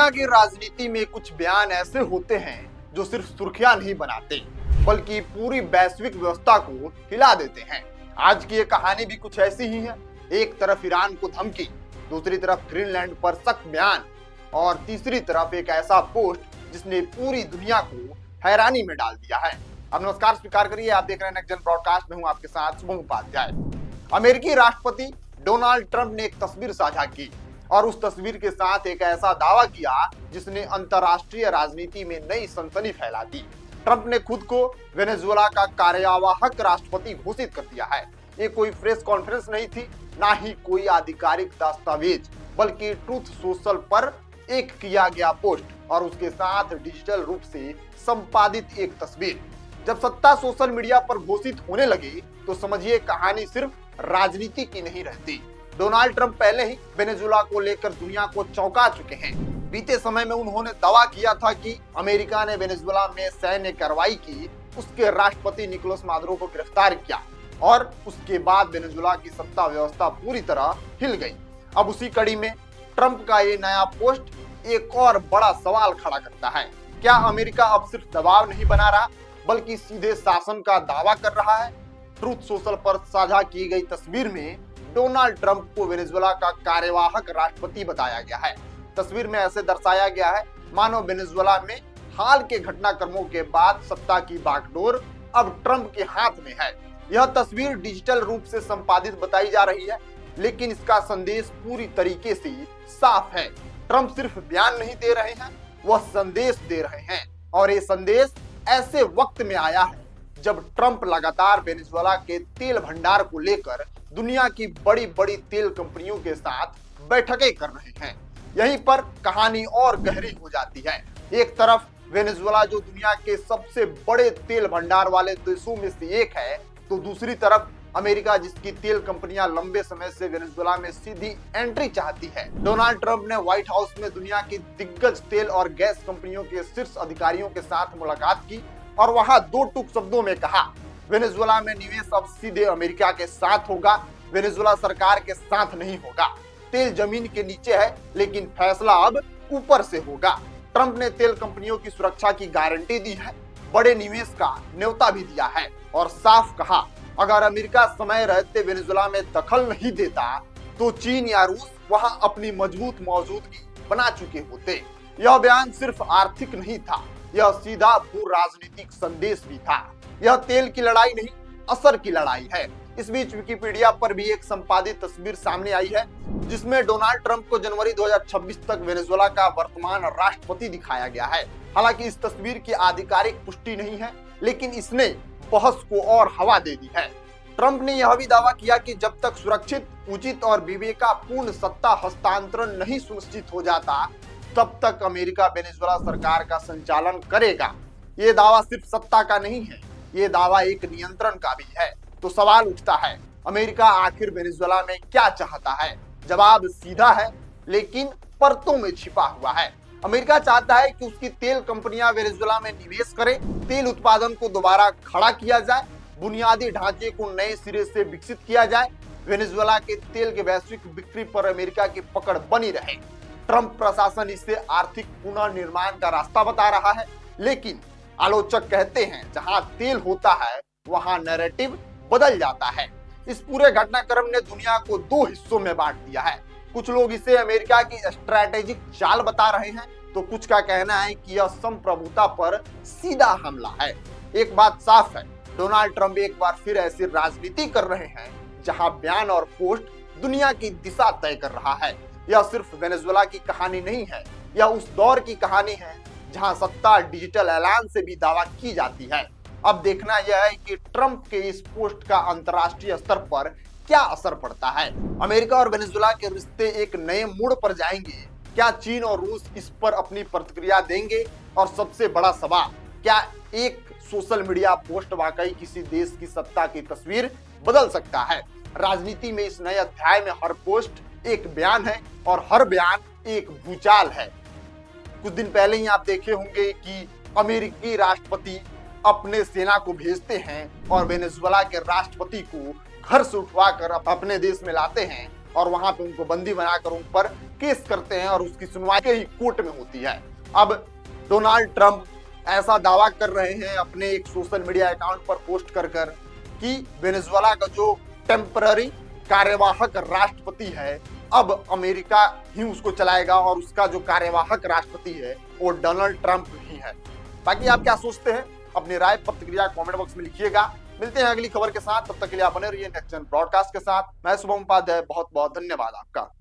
दुनिया की राजनीति में कुछ बयान ऐसे होते हैं जो सिर्फ सुर्खियां नहीं बनाते बल्कि पूरी वैश्विक व्यवस्था को हिला देते हैं। आज की ये कहानी भी कुछ ऐसी ही है। एक तरफ ईरान को धमकी, दूसरी तरफ ग्रीनलैंड पर सख्त बयान और तीसरी तरफ एक ऐसा पोस्ट जिसने पूरी दुनिया को हैरानी में डाल दिया है। अब नमस्कार स्वीकार करिए, आप देख रहे हैं नेक्स्ट जन ब्रॉडकास्ट में हूं आपके साथ शुभम उपाध्याय। अमेरिकी राष्ट्रपति डोनाल्ड ट्रंप ने एक तस्वीर साझा की और उस तस्वीर के साथ एक ऐसा दावा किया जिसने अंतर्राष्ट्रीय राजनीति में नई सनसनी फैला दी। ट्रंप ने खुद को वेनेजुएला का कार्यवाहक राष्ट्रपति घोषित कर दिया है। ये कोई प्रेस कॉन्फ्रेंस नहीं थी, ना ही कोई आधिकारिक दस्तावेज, बल्कि ट्रूथ सोशल पर एक किया गया पोस्ट और उसके साथ डिजिटल रूप से संपादित एक तस्वीर। जब सत्ता सोशल मीडिया पर घोषित होने लगी तो समझिए कहानी सिर्फ राजनीति की नहीं रहती। डोनाल्ड ट्रंप पहले ही वेनेजुएला को लेकर दुनिया को चौंका चुके हैं। बीते समय में उन्होंने दावा किया था कि अमेरिका ने वेनेजुएला में सैन्य कार्रवाई की, उसके राष्ट्रपति निकोलस मादुरो को गिरफ्तार किया और उसके बाद वेनेजुएला की सत्ता व्यवस्था पूरी तरह हिल गई। अब उसी कड़ी में ट्रंप का ये नया पोस्ट एक और बड़ा सवाल खड़ा करता है। क्या अमेरिका अब सिर्फ दबाव नहीं बना रहा बल्कि सीधे शासन का दावा कर रहा है? ट्रूथ सोशल पर साझा की गई तस्वीर में डोनाल्ड ट्रंप को वेनेजुएला का कार्यवाहक राष्ट्रपति बताया गया है। तस्वीर में ऐसे दर्शाया गया है मानो वेनेजुएला में हाल के घटनाक्रमों के बाद सत्ता की बागडोर अब ट्रंप के हाथ में है। यह तस्वीर डिजिटल रूप से संपादित बताई जा रही है, लेकिन इसका संदेश पूरी तरीके से साफ है। ट्रंप सिर्फ बयान नहीं दे रहे हैं, वह संदेश दे रहे हैं और ये संदेश ऐसे वक्त में आया है जब ट्रंप लगातार वेनेजुएला के तेल भंडार को लेकर दुनिया की बड़ी बड़ी तेल कंपनियों के साथ बैठकें कर रहे हैं। यहीं पर कहानी और गहरी हो जाती है। एक तरफ वेनेजुएला जो दुनिया के सबसे बड़े तेल भंडार वाले देशों में से एक है, तो दूसरी तरफ अमेरिका जिसकी तेल कंपनियां लंबे समय से वेनेजुएला में सीधी एंट्री चाहती है। डोनाल्ड ट्रंप ने व्हाइट हाउस में दुनिया की दिग्गज तेल और गैस कंपनियों के शीर्ष अधिकारियों के साथ मुलाकात की और वहां दो टूक शब्दों में कहा, वेनेजुएला में निवेश अब सीधे अमेरिका के साथ होगा, वेनेजुएला सरकार के साथ नहीं होगा। तेल जमीन के नीचे है लेकिन फैसला अब ऊपर से होगा। ट्रंप ने तेल कंपनियों की सुरक्षा की गारंटी दी है, बड़े निवेश का न्योता भी दिया है और साफ कहा, अगर अमेरिका समय रहते वेनेजुएला में दखल नहीं देता तो चीन या रूस वहां अपनी मजबूत मौजूदगी बना चुके होते। यह बयान सिर्फ आर्थिक नहीं था, यह सीधा भू राजनीतिक संदेश भी था। यह तेल की लड़ाई नहीं, असर की लड़ाई है। इस बीच विकिपीडिया पर भी एक संपादित तस्वीर सामने आई है जिसमें डोनाल्ड ट्रंप को जनवरी 2026 तक वेनेजुएला का वर्तमान राष्ट्रपति दिखाया गया है। हालांकि इस तस्वीर की आधिकारिक पुष्टि नहीं है, लेकिन इसने बहस को और हवा दे दी है। ट्रंप ने यह भी दावा किया कि जब तक सुरक्षित, उचित और विवेकपूर्ण सत्ता हस्तांतरण नहीं सुनिश्चित हो जाता तब तक अमेरिका वेनेजुएला सरकार का संचालन करेगा। ये दावा सिर्फ सत्ता का नहीं है, ये दावा एक नियंत्रण का भी है। तो सवाल उठता है, अमेरिका आखिर वेनेजुएला में क्या चाहता है? जवाब सीधा है लेकिन परतों में छिपा हुआ है। अमेरिका चाहता है कि उसकी तेल कंपनियां वेनेजुएला में निवेश करें, तेल उत्पादन को दोबारा खड़ा किया जाए, बुनियादी ढांचे को नए सिरे से विकसित किया जाए, वेनेजुएला के तेल के वैश्विक बिक्री पर अमेरिका की पकड़ बनी रहे। ट्रंप प्रशासन इसे आर्थिक पुनर्निर्माण का रास्ता बता रहा है, लेकिन आलोचक कहते हैं जहां तेल होता है वहां नैरेटिव बदल जाता है। इस पूरे घटनाक्रम ने दुनिया को दो हिस्सों में बांट दिया है। कुछ लोग इसे अमेरिका की स्ट्रैटेजिक चाल बता रहे हैं, तो कुछ का कहना है कि यह संप्रभुता पर सीधा हमला है। एक बात साफ है, डोनाल्ड ट्रंप एक बार फिर ऐसी राजनीति कर रहे हैं जहां बयान और पोस्ट दुनिया की दिशा तय कर रहा है। यह सिर्फ वेनेजुएला की कहानी नहीं है, यह उस दौर की कहानी है जहां सत्ता डिजिटल ऐलान से भी दावा की जाती है। अब देखना यह है कि ट्रंप के इस पोस्ट का अंतर्राष्ट्रीय स्तर पर क्या असर पड़ता है। अमेरिका और वेनेजुएला के रिश्ते एक नए मोड़ पर जाएंगे। क्या चीन और रूस इस पर अपनी प्रतिक्रिया देंगे? और सबसे बड़ा सवाल, क्या एक सोशल मीडिया पोस्ट वाकई किसी देश की सत्ता की तस्वीर बदल सकता है? राजनीति में इस नए अध्याय में हर पोस्ट एक बयान है और हर बयान एक भूचाल है। कुछ दिन पहले ही आप देखे होंगे कि अमेरिकी राष्ट्रपति अपने सेना को भेजते हैं और वेनेजुएला के राष्ट्रपति को घर से उठवाकर अपने देश में लाते हैं और वहां पे उनको बंदी बनाकर उन पर केस करते हैं और उसकी सुनवाई ही कोर्ट में होती है। अब डोनाल्ड ट्रंप ऐसा दावा कर रहे हैं अपने एक सोशल मीडिया अकाउंट पर पोस्ट कर कि वेनेजुएला का जो टेम्पररी कार्यवाहक राष्ट्रपति है अब अमेरिका ही उसको चलाएगा और उसका जो कार्यवाहक राष्ट्रपति है वो डोनाल्ड ट्रंप ही है। बाकी आप क्या सोचते हैं, अपनी राय प्रतिक्रिया कमेंट बॉक्स में लिखिएगा। मिलते हैं अगली खबर के साथ, तब तक के लिए आप बने रहिए नेक्स्ट जन ब्रॉडकास्ट के साथ। मैं शुभम उपाध्याय, बहुत बहुत धन्यवाद आपका।